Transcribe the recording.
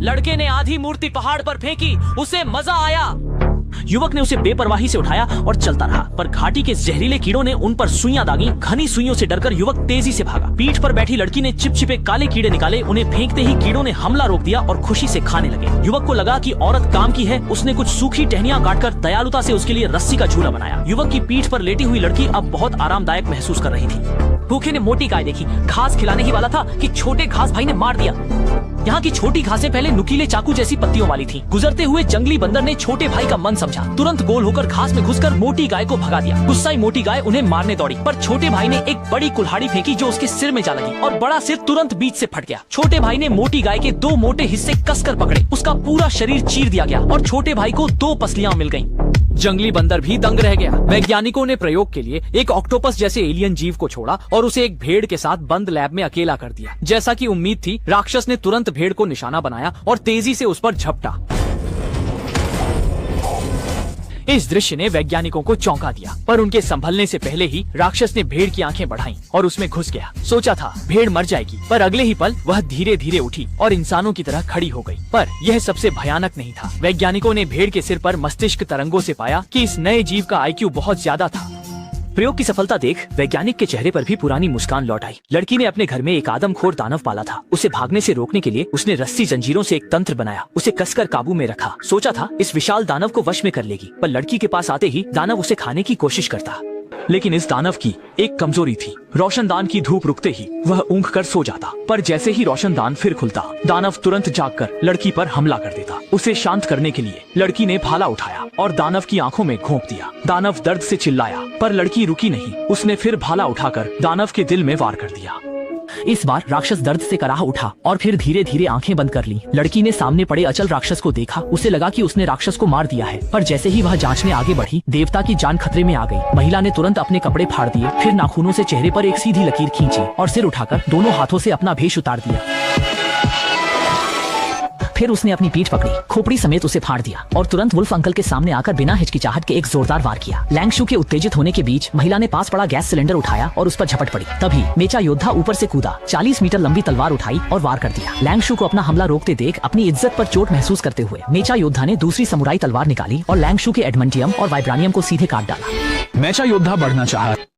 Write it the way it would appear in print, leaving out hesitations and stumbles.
लड़के ने आधी मूर्ति पहाड़ पर फेंकी, उसे मजा आया। युवक ने उसे बेपरवाही से उठाया और चलता रहा, पर घाटी के जहरीले कीड़ों ने उन पर सुइयां दागी। घनी सुइयों से डरकर युवक तेजी से भागा। पीठ पर बैठी लड़की ने चिपचिपे काले कीड़े निकाले, उन्हें फेंकते ही कीड़ों ने हमला रोक दिया और खुशी से खाने लगे। युवक को लगा कि औरत काम की है। उसने कुछ सूखी टहनियां काटकर दयालुता से उसके लिए रस्सी का झूला बनाया। युवक की पीठ पर लेटी हुई लड़की अब बहुत आरामदायक महसूस कर रही थी। भूखे ने मोटी गाय देखी, घास खिलाने ही वाला था कि छोटे घास भाई ने मार दिया। यहाँ की छोटी घासें पहले नुकीले चाकू जैसी पत्तियों वाली थी। गुजरते हुए जंगली बंदर ने छोटे भाई का मन समझा, तुरंत गोल होकर घास में घुसकर मोटी गाय को भगा दिया। गुस्साई मोटी गाय उन्हें मारने दौड़ी, पर छोटे भाई ने एक बड़ी कुल्हाड़ी फेंकी जो उसके सिर में जा लगी और बड़ा सिर तुरंत बीच से फट गया। छोटे भाई ने मोटी गाय के 2 मोटे हिस्से कसकर पकड़े, उसका पूरा शरीर चीर दिया गया और छोटे भाई को 2 पसलियां मिल गईं। जंगली बंदर भी दंग रह गया। वैज्ञानिकों ने प्रयोग के लिए एक ऑक्टोपस जैसे एलियन जीव को छोड़ा और उसे एक भेड़ के साथ बंद लैब में अकेला कर दिया। जैसा कि उम्मीद थी, राक्षस ने तुरंत भेड़ को निशाना बनाया और तेजी से उस पर झपटा। इस दृश्य ने वैज्ञानिकों को चौंका दिया, पर उनके संभलने से पहले ही राक्षस ने भेड़ की आंखें बढ़ाईं और उसमें घुस गया। सोचा था भेड़ मर जाएगी, पर अगले ही पल वह धीरे धीरे उठी और इंसानों की तरह खड़ी हो गई। पर यह सबसे भयानक नहीं था। वैज्ञानिकों ने भेड़ के सिर पर मस्तिष्क तरंगों से पाया कि इस नए जीव का IQ बहुत ज्यादा था। प्रयोग की सफलता देख वैज्ञानिक के चेहरे पर भी पुरानी मुस्कान लौट आई। लड़की ने अपने घर में एक आदमखोर दानव पाला था। उसे भागने से रोकने के लिए उसने रस्सी जंजीरों से एक तंत्र बनाया, उसे कसकर काबू में रखा। सोचा था इस विशाल दानव को वश में कर लेगी, पर लड़की के पास आते ही दानव उसे खाने की कोशिश करता। लेकिन इस दानव की एक कमजोरी थी। रोशनदान की धूप रुकते ही वह ऊँघ कर सो जाता, पर जैसे ही रोशनदान फिर खुलता, दानव तुरंत जागकर लड़की पर हमला कर देता। उसे शांत करने के लिए लड़की ने भाला उठाया और दानव की आंखों में घोंप दिया। दानव दर्द से चिल्लाया, पर लड़की रुकी नहीं। उसने फिर भाला उठाकर दानव के दिल में वार कर दिया। इस बार राक्षस दर्द से कराह उठा और फिर धीरे धीरे आंखें बंद कर लीं। लड़की ने सामने पड़े अचल राक्षस को देखा। उसे लगा कि उसने राक्षस को मार दिया है, पर जैसे ही वह जांचने आगे बढ़ी, देवता की जान खतरे में आ गई। महिला ने तुरंत अपने कपड़े फाड़ दिए, फिर नाखूनों से चेहरे पर एक सीधी लकीर खींची और सिर उठाकर दोनों हाथों से अपना भेष उतार दिया। फिर उसने अपनी पीठ पकड़ी, खोपड़ी समेत उसे फाड़ दिया और तुरंत वुल्फ अंकल के सामने आकर बिना हिचकिचाहट के एक जोरदार वार किया। लैंगशू के उत्तेजित होने के बीच महिला ने पास पड़ा गैस सिलेंडर उठाया और उस पर झपट पड़ी। तभी मेचा योद्धा ऊपर से कूदा, 40 मीटर लंबी तलवार उठाई और वार कर दिया। लैंगशू को अपना हमला रोकते देख अपनी इज्जत पर चोट महसूस करते हुए मेचा योद्धा ने दूसरी समुराई तलवार निकाली और लैंगशू के एडमंटियम और वाइब्रानियम को सीधे काट डाला। मेचा योद्धा बढ़ना चाहा